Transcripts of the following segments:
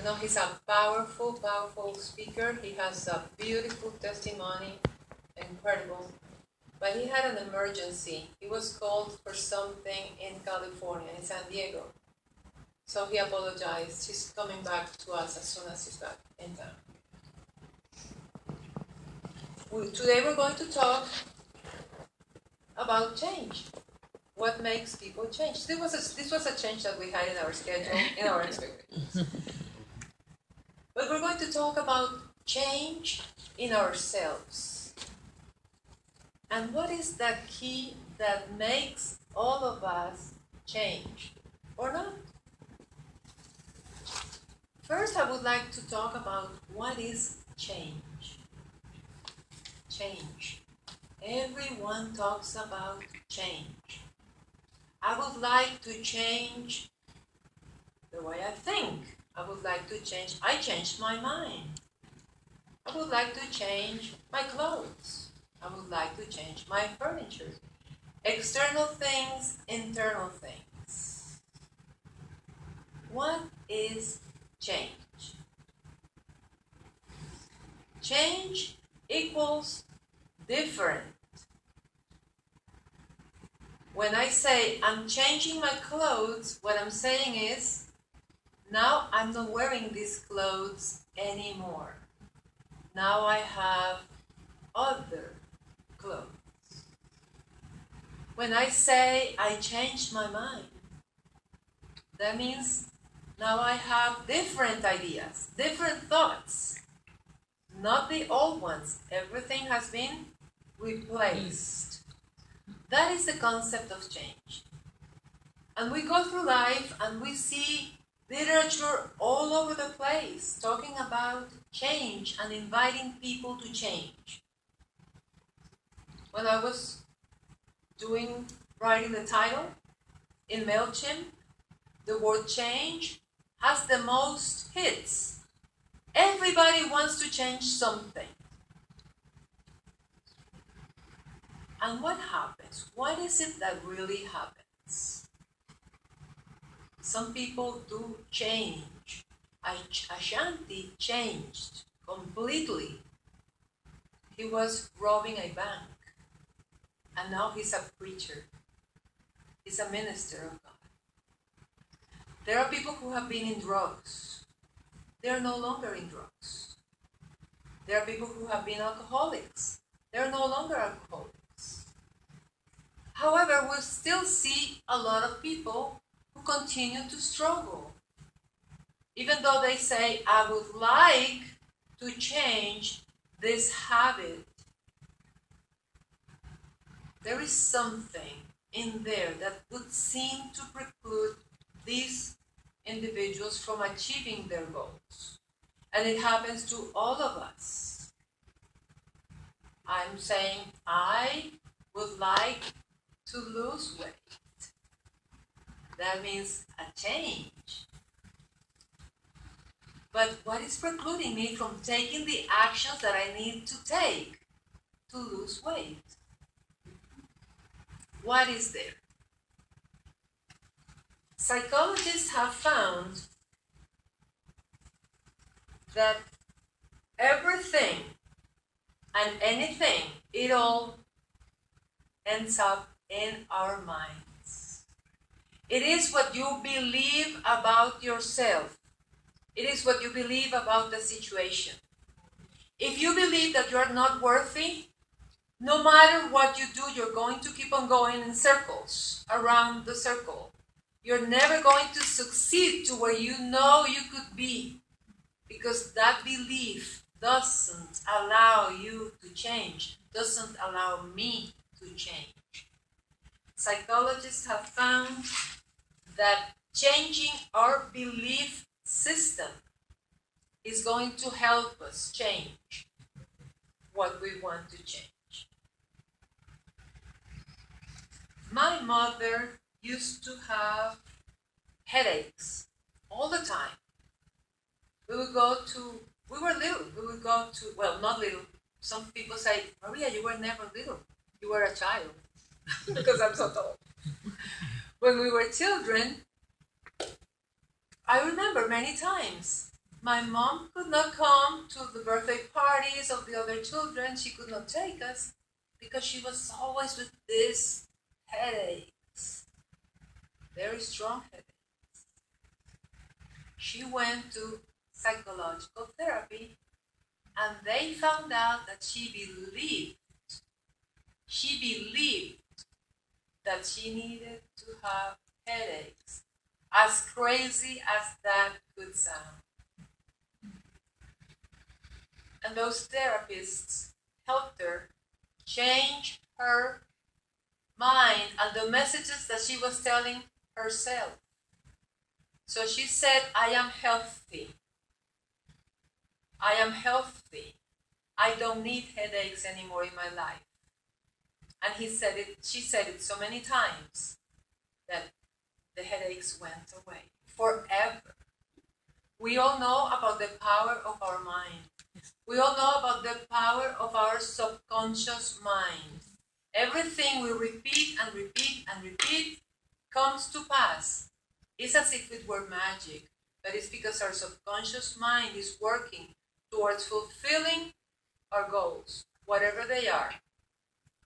No, he's a powerful, powerful speaker. He has a beautiful testimony, incredible. But he had an emergency. He was called for something in California, in San Diego. So he apologized. He's coming back to us as soon as he's back in town. Today we're going to talk about change. What makes people change? This was a change that we had in our schedule, in our expectations. But we're going to talk about change in ourselves. And what is the key that makes all of us change or not? First, I would like to talk about what is change. Change. Everyone talks about change. I would like to change the way I think. I would like to change. I changed my mind. I would like to change my clothes. I would like to change my furniture. External things, internal things. What is change? Change equals different. When I say I'm changing my clothes, what I'm saying is, now I'm not wearing these clothes anymore. Now I have other clothes. When I say I changed my mind, that means now I have different ideas, different thoughts, not the old ones. Everything has been replaced. That is the concept of change. And we go through life and we see literature all over the place talking about change and inviting people to change. When I was writing the title in MailChimp, the word change has the most hits. Everybody wants to change something. And what happens? What is it that really happens? Some people do change. Ashanti changed completely. He was robbing a bank. And now he's a preacher. He's a minister of God. There are people who have been in drugs. They are no longer in drugs. There are people who have been alcoholics. They are no longer alcoholics. However, we still see a lot of people who continue to struggle. Even though they say, I would like to change this habit, there is something in there that would seem to preclude these individuals from achieving their goals. And it happens to all of us. I'm saying, I would like to lose weight. That means a change. But what is precluding me from taking the actions that I need to take to lose weight? What is there? Psychologists have found that everything and anything, it all ends up in our minds. It is what you believe about yourself. It is what you believe about the situation. If you believe that you're not worthy, no matter what you do, you're going to keep on going in circles around the circle. You're never going to succeed to where you know you could be, because that belief doesn't allow you to change, doesn't allow me to change. Psychologists have found that changing our belief system is going to help us change what we want to change. My mother used to have headaches all the time. We were little, well, not little. Some people say, Maria, you were never little. You were a child. Because I'm so tall. When we were children, I remember many times my mom could not come to the birthday parties of the other children. She could not take us because she was always with these headaches, very strong headaches. She went to psychological therapy, and they found out that she believed that she needed to have headaches, as crazy as that could sound. And those therapists helped her change her mind and the messages that she was telling herself. So she said, I am healthy. I am healthy. I don't need headaches anymore in my life. And she said it so many times that the headaches went away forever. We all know about the power of our mind. We all know about the power of our subconscious mind. Everything we repeat and repeat and repeat comes to pass. It's as if it were magic, but it's because our subconscious mind is working towards fulfilling our goals, whatever they are.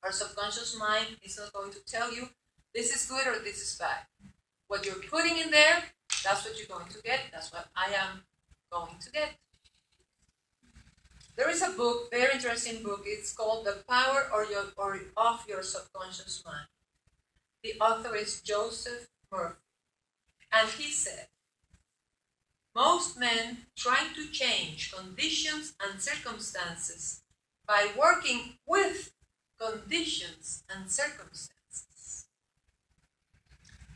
Our subconscious mind is not going to tell you this is good or this is bad. What you're putting in there, that's what you're going to get. That's what I am going to get. There is a book, very interesting book. It's called The Power of Your Subconscious Mind. The author is Joseph Murphy. And he said, most men trying to change conditions and circumstances by working with conditions and circumstances.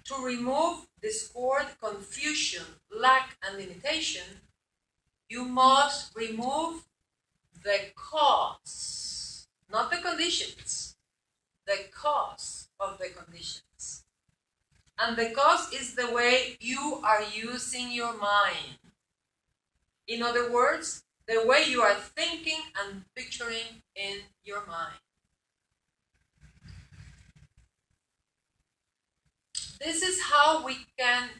To remove discord, confusion, lack, and limitation, you must remove the cause, not the conditions, the cause of the conditions. And the cause is the way you are using your mind. In other words, the way you are thinking and picturing in your mind. This is how we can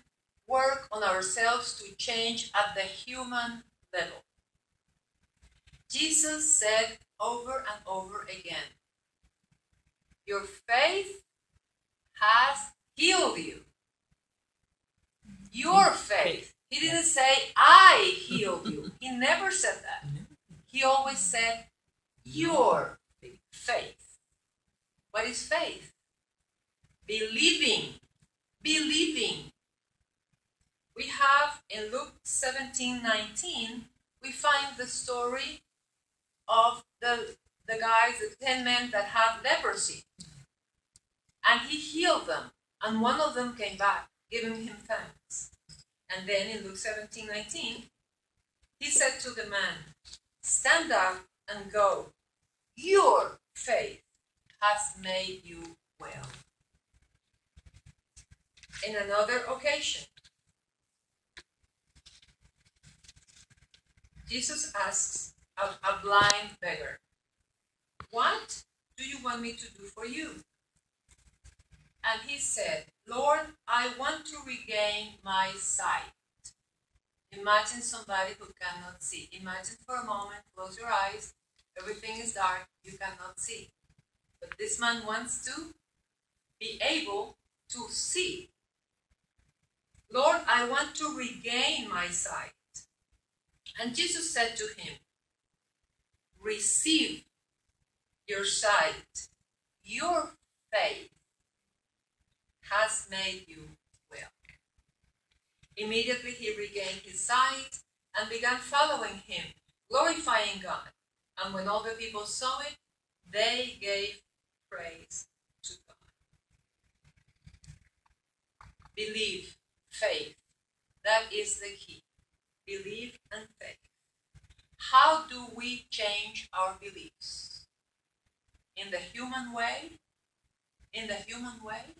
work on ourselves to change at the human level. Jesus said over and over again, your faith has healed you. Your faith. He didn't say, I healed you. He never said that. He always said, your faith. What is faith? Believing. Believing. We have in Luke 17:19, we find the story of the guys, the 10 men that have leprosy. And he healed them. And one of them came back, giving him thanks. And then in Luke 17:19, he said to the man, stand up and go. Your faith has made you well. In another occasion, Jesus asks a blind beggar, what do you want me to do for you? And he said, Lord, I want to regain my sight. Imagine somebody who cannot see. Imagine for a moment, close your eyes, everything is dark, you cannot see. But this man wants to be able to see. Lord, I want to regain my sight. And Jesus said to him, receive your sight. Your faith has made you well. Immediately he regained his sight and began following him, glorifying God. And when all the people saw it, they gave praise to God. Believe, faith. That is the key. Believe and faith. How do we change our beliefs? In the human way? In the human way?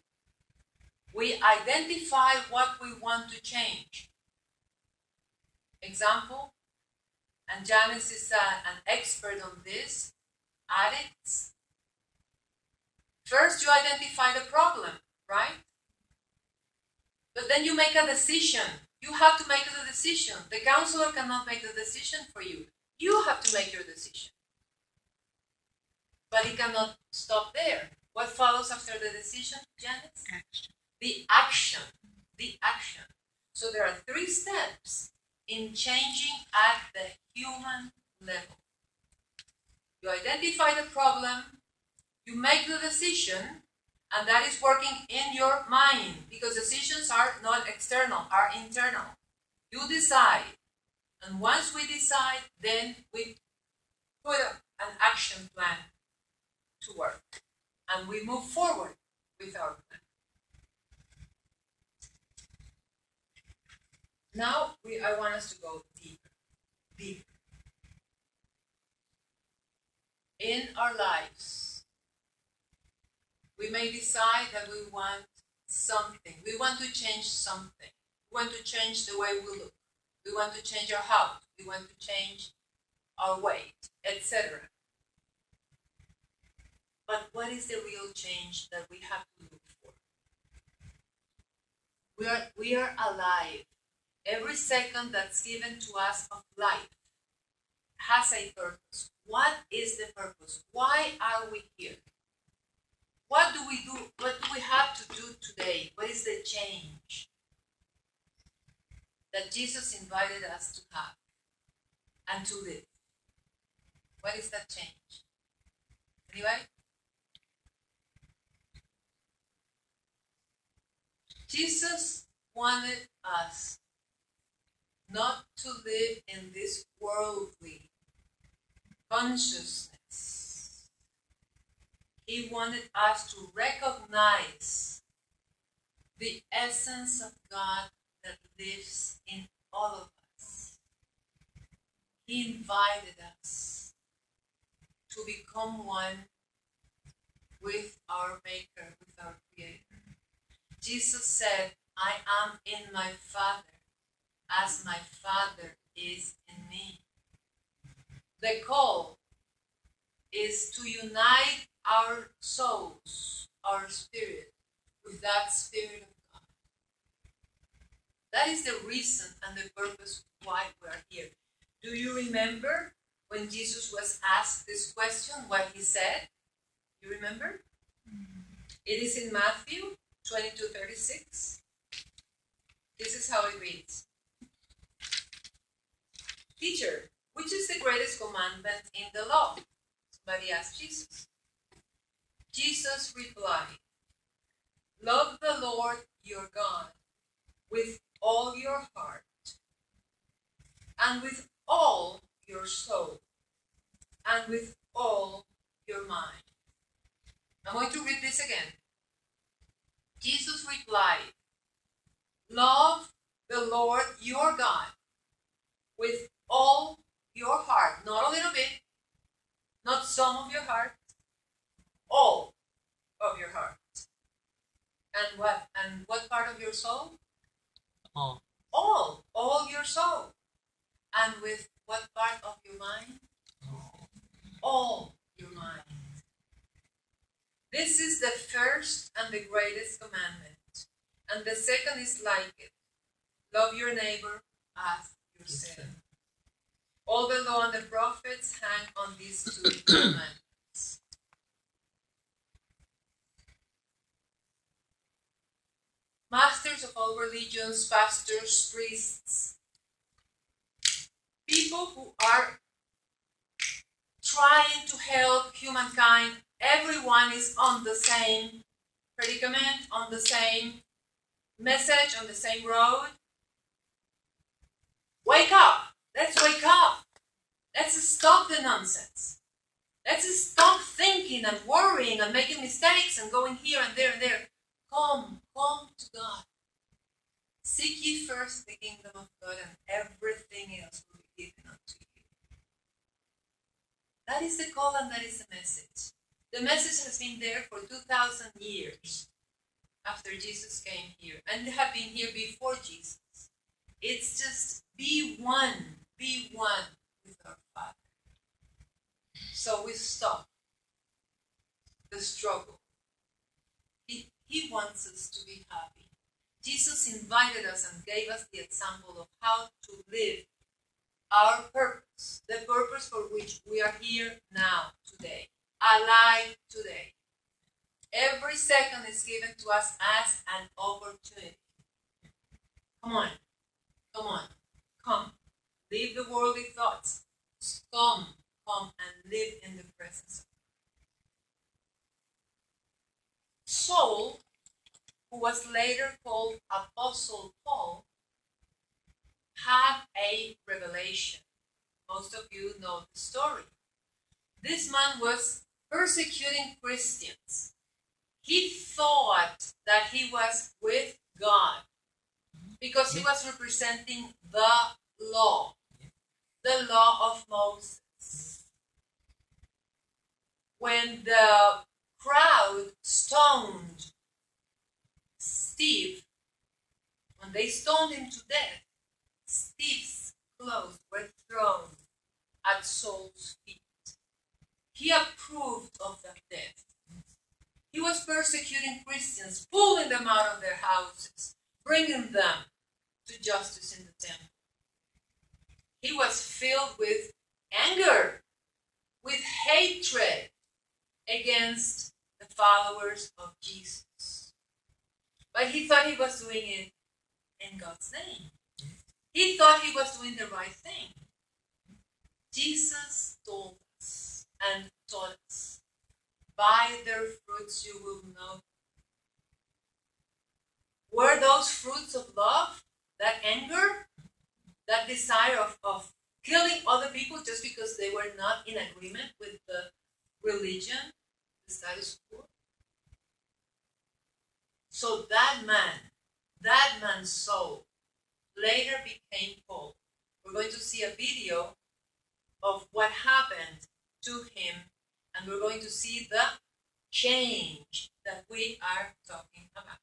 We identify what we want to change. Example, and Janice is an expert on this, addicts. First you identify the problem, right? But then you make a decision. You have to make the decision. The counselor cannot make the decision for you. You have to make your decision. But it cannot stop there. What follows after the decision, Janice? Action. The action. The action. So there are 3 steps in changing at the human level. You identify the problem, you make the decision, and that is working in your mind, because decisions are not external, are internal. You decide, and once we decide, then we put an action plan to work, and we move forward with our plan. Now, I want us to go deeper, deeper. In our lives, we may decide that we want something. We want to change something. We want to change the way we look. We want to change our house. We want to change our weight, etc. But what is the real change that we have to look for? We are alive. Every second that's given to us of life has a purpose. What is the purpose? Why are we here? What do we do? What do we have to do today? What is the change that Jesus invited us to have and to live? What is that change? Anybody? Jesus wanted us not to live in this worldly consciousness. He wanted us to recognize the essence of God that lives in all of us. He invited us to become one with our Maker, with our Creator. Jesus said, I am in my Father, as my Father is in me. The call is to unite our souls, our spirit, with that Spirit of God. That is the reason and the purpose why we are here. Do you remember when Jesus was asked this question, what he said? You remember? It is in Matthew 22:36. This is how it reads. Teacher, which is the greatest commandment in the law? Somebody asked Jesus. Jesus replied, love the Lord your God with all your heart and with all your soul and with all your mind. I'm going to read this again. Jesus replied, love the Lord your God with all your heart, not a little bit, not some of your heart, all of your heart. And what? And what part of your soul? All. All your soul. And with what part of your mind? All your mind. This is the first and the greatest commandment. And the second is like it. Love your neighbor as yourself. All the law and the prophets hang on these 2 commandments. Masters of all religions, pastors, priests, people who are trying to help humankind, everyone is on the same predicament, on the same message, on the same road. Wake up! Let's wake up! Let's stop the nonsense. Let's stop thinking and worrying and making mistakes and going here and there and there. Come to God. Seek ye first the kingdom of God, and everything else will be given unto you. That is the call and that is the message. The message has been there for 2,000 years after Jesus came here, and they have been here before Jesus. It's just be one with our Father. So we stop the struggle. He wants us to be happy. Jesus invited us and gave us the example of how to live our purpose, the purpose for which we are here now, today, alive today. Every second is given to us as an opportunity. Come on, come on, come. Leave the worldly thoughts. Come and live in the presence of God. Saul, who was later called Apostle Paul, had a revelation. Most of you know the story. This man was persecuting Christians. He thought that he was with God because he was representing the law of Moses. When the crowd stoned Steve, when they stoned him to death, Steve's clothes were thrown at Saul's feet. He approved of that death. He was persecuting Christians, pulling them out of their houses, bringing them to justice in the temple. He was filled with anger, with hatred against the followers of Jesus. But he thought he was doing it in God's name. He thought he was doing the right thing. Jesus told us and taught us, by their fruits you will know. Were those fruits of love, that anger, that desire of killing other people just because they were not in agreement with the religion, the status quo? So that man's soul, later became Paul. We're going to see a video of what happened to him, and we're going to see the change that we are talking about.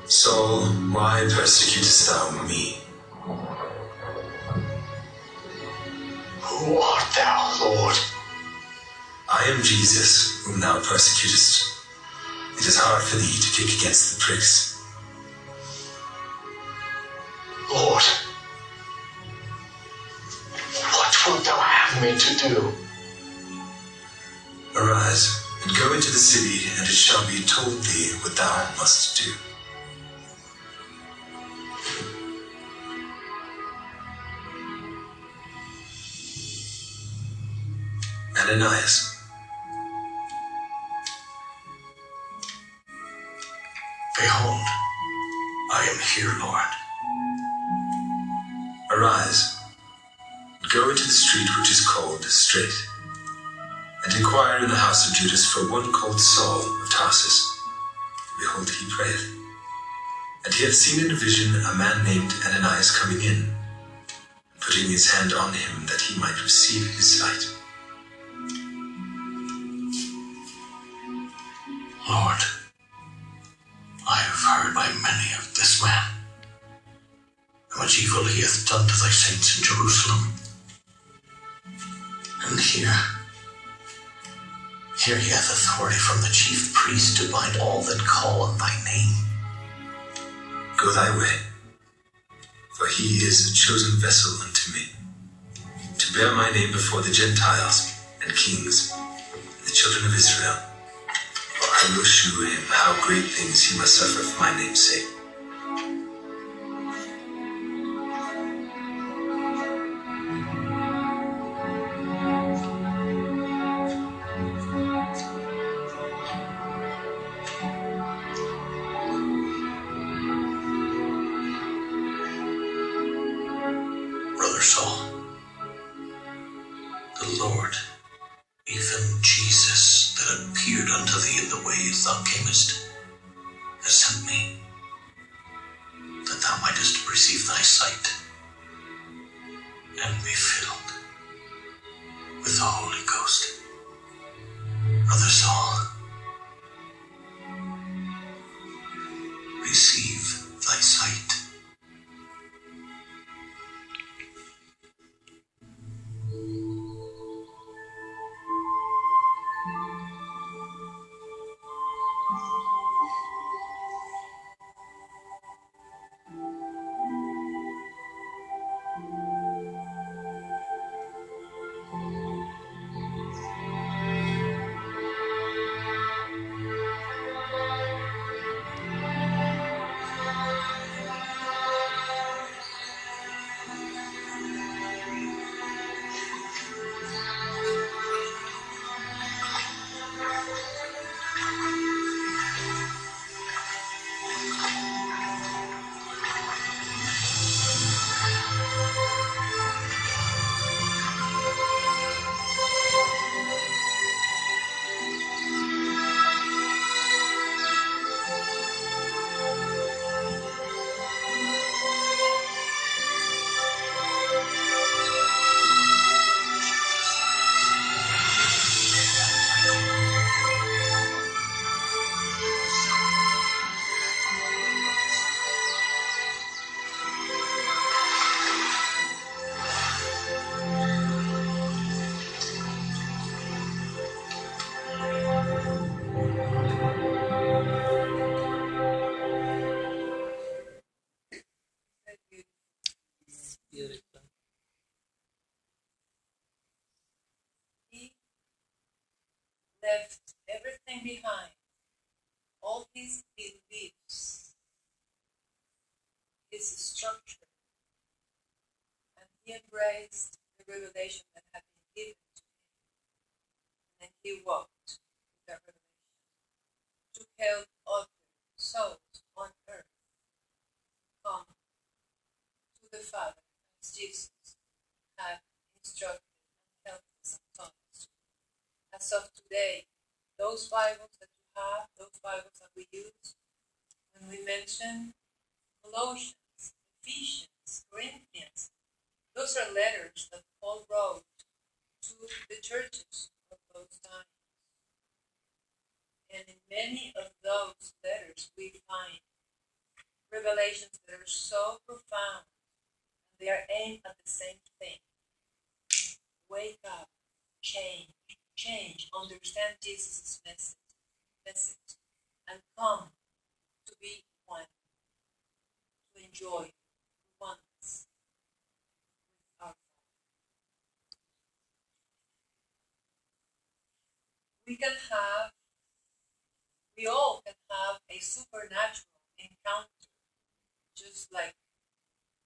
Saul, why persecutest thou me? Who art thou, Lord? I am Jesus, whom thou persecutest. It is hard for thee to kick against the pricks. Lord, what wilt thou have me to do? Arise, and go into the city, and it shall be told thee what thou must do. Ananias. Behold, I am here, Lord. Arise, and go into the street which is called Straight, and inquire in the house of Judas for one called Saul of Tarsus. Behold, he prayeth. And he hath seen in a vision a man named Ananias coming in, and putting his hand on him that he might receive his sight. Lord, I have heard by many of this man, how much evil he hath done to thy saints in Jerusalem. And here Here he hath authority from the chief priest to bind all that call on thy name. Go thy way, for he is a chosen vessel unto me, to bear my name before the Gentiles and kings, and the children of Israel. For I will shew him how great things he must suffer for my name's sake. Brother Saul, the Lord, even Jesus, that appeared unto thee in the ways thou camest, has sent me, that thou mightest receive thy sight, and be filled with the Holy Ghost. Brother Saul, receive thy sight. He left everything behind, all his beliefs, his structure, and he embraced the revelation that had been given to him. And he walked with that revelation to help other souls on earth come to the Father as Jesus had instructed and helped us and taught us. As of today, those Bibles that you have, those Bibles that we use, when we mention Colossians, Ephesians, Corinthians, those are letters that Paul wrote to the churches of those times. And in many of those letters, we find revelations that are so profound, and they are aimed at the same thing. Wake up, change, understand Jesus' message, and come to be one, to enjoy oneness with our Father. We all can have a supernatural encounter, just like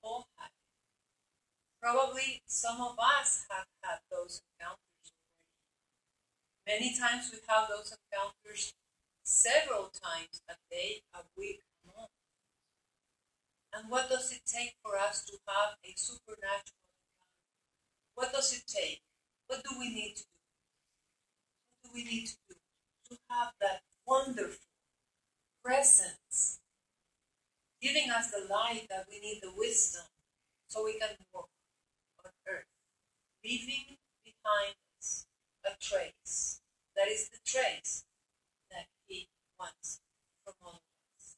Paul had. Probably some of us have had those encounters already. Many times we have those encounters several times a day, a week, a month. And what does it take for us to have a supernatural encounter? What does it take? What do we need to do? What do we need to do to have that wonderful presence, giving us the light that we need, the wisdom, so we can walk on earth, leaving behind us a trace. That is the trace that He wants from all of us.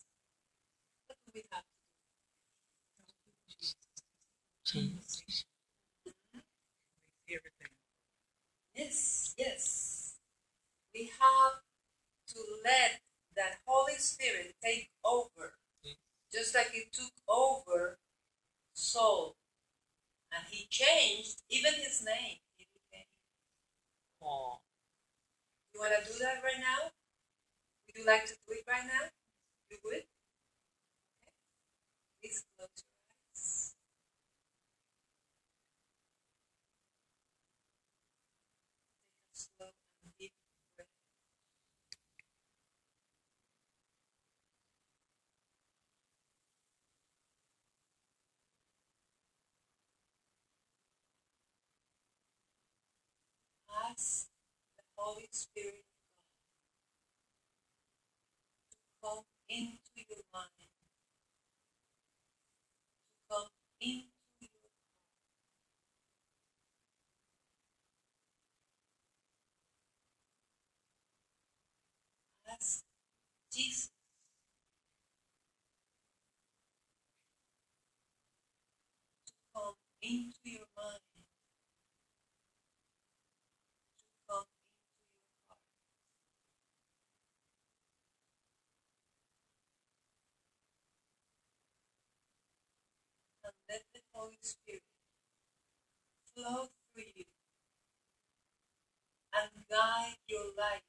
What do we have to do? Yes. We take over. Just like it took over Saul. And he changed even his name. He became Paul. You want to do that right now? Would you like to do it right now? You would? Okay. Please close your eyes. Take a slow and deep breath. Ask the Holy Spirit of God to come into your mind, to come into your heart. Ask Jesus to come into your mind, to come into your heart. And let the Holy Spirit flow through you and guide your life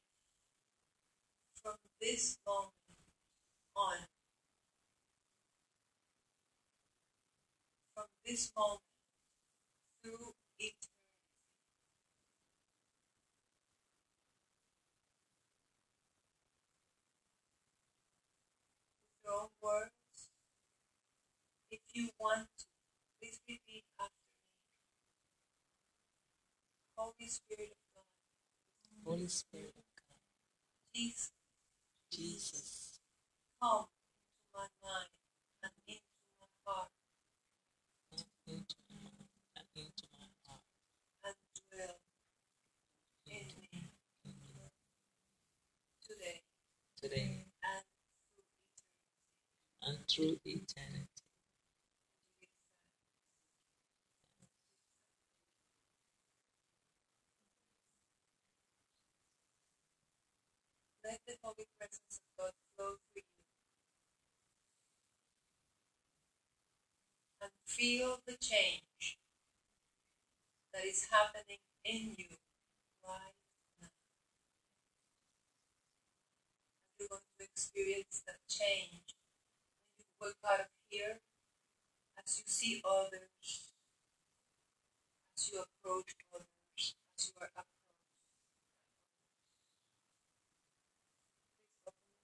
from this moment on. From this moment through eternity. With your own words, if you want to, please repeat after me. Holy Spirit of God. Holy Spirit of God. Jesus. Jesus. Come into my mind and into my heart. Come into my mind and into my heart. And dwell in me. Today. Today. And and through eternity. Let the Holy Presence of God flow through you. And feel the change that is happening in you right now. And you're going to experience that change when you walk out of here, as you see others, as you approach others, as you are approached. Please open your eyes.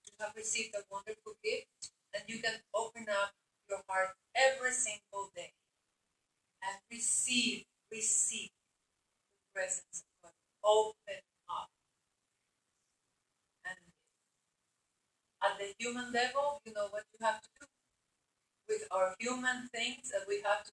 You have received a wonderful gift, and you can open up your heart every single day and receive the presence of God. Open up. And at the human level, you know what you have to do with our human things that we have to